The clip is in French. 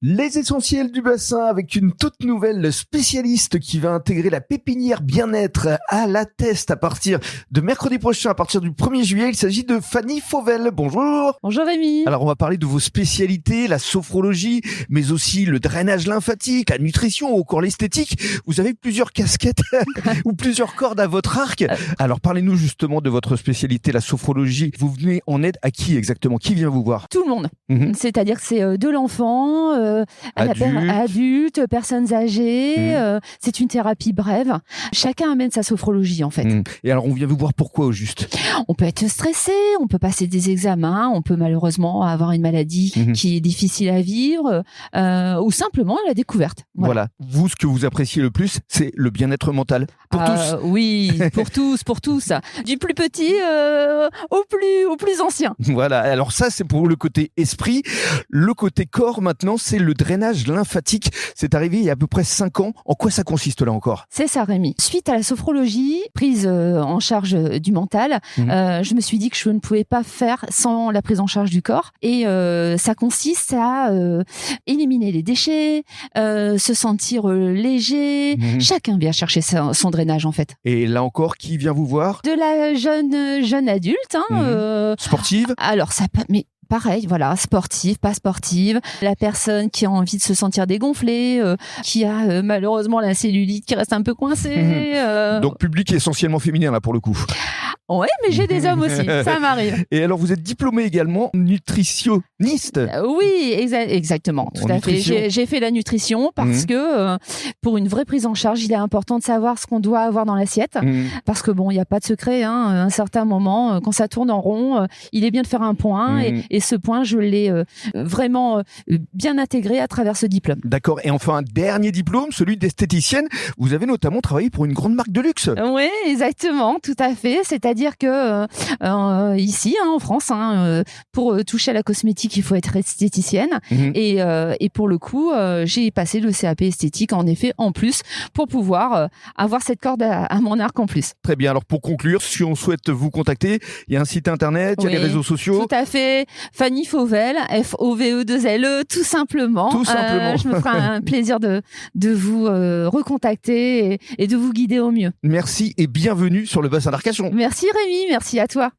Les essentiels du bassin avec une toute nouvelle spécialiste qui va intégrer la pépinière bien-être à la Teste à partir de mercredi prochain, à partir du 1er juillet. Il s'agit de Fanny Fauvel. Bonjour. Bonjour Rémi. Alors on va parler de vos spécialités, la sophrologie, mais aussi le drainage lymphatique, la nutrition ou encore l'esthétique. Vous avez plusieurs casquettes ou plusieurs cordes à votre arc. Alors parlez-nous justement de votre spécialité, la sophrologie. Vous venez en aide à qui exactement? Qui vient vous voir? Tout le monde. C'est-à-dire que c'est de l'enfant adulte, personnes âgées. C'est une thérapie brève. Chacun amène sa sophrologie en fait. Et alors on vient vous voir pourquoi au juste? On peut être stressé, on peut passer des examens, on peut malheureusement avoir une maladie qui est difficile à vivre ou simplement la découverte. Voilà. Vous, ce que vous appréciez le plus, c'est le bien-être mental pour tous. Oui, pour tous. Du plus petit au plus ancien. Voilà. Alors ça, c'est pour le côté esprit. Le côté corps, maintenant, c'est le drainage lymphatique. C'est arrivé il y a à peu près 5 ans. En quoi ça consiste là encore? C'est ça, Rémi. Suite à la sophrologie, prise en charge du mental, je me suis dit que je ne pouvais pas faire sans la prise en charge du corps. Et ça consiste à éliminer les déchets, se sentir léger. Chacun vient chercher son drainage en fait. Et là encore, qui vient vous voir? De la jeune adulte. Sportive? Alors ça peut... Mais pareil, voilà, sportive, pas sportive, la personne qui a envie de se sentir dégonflée, qui a malheureusement la cellulite qui reste un peu coincée. Donc public essentiellement féminin là pour le coup. Ouais, mais j'ai des hommes aussi, ça m'arrive. Et alors vous êtes diplômé également nutritionniste? Oui, exactement, tout à fait. J'ai fait la nutrition parce que pour une vraie prise en charge, il est important de savoir ce qu'on doit avoir dans l'assiette. Parce que bon, il n'y a pas de secret, à un certain moment, quand ça tourne en rond, il est bien de faire un point et ce point, je l'ai vraiment bien intégré à travers ce diplôme. D'accord. Et enfin, un dernier diplôme, celui d'esthéticienne. Vous avez notamment travaillé pour une grande marque de luxe. Oui, exactement, tout à fait. C'est-à-dire que ici, en France, pour toucher à la cosmétique, il faut être esthéticienne. Et pour le coup, j'ai passé le CAP esthétique, en effet, en plus, pour pouvoir avoir cette corde à mon arc en plus. Très bien. Alors, pour conclure, si on souhaite vous contacter, il y a un site internet, il y a les réseaux sociaux. Tout à fait. Fanny Fauvel, Fove2Le, tout simplement. Tout simplement. Je me ferai un plaisir de vous recontacter et de vous guider au mieux. Merci et bienvenue sur le bassin d'Arcachon. Merci Rémi, merci à toi.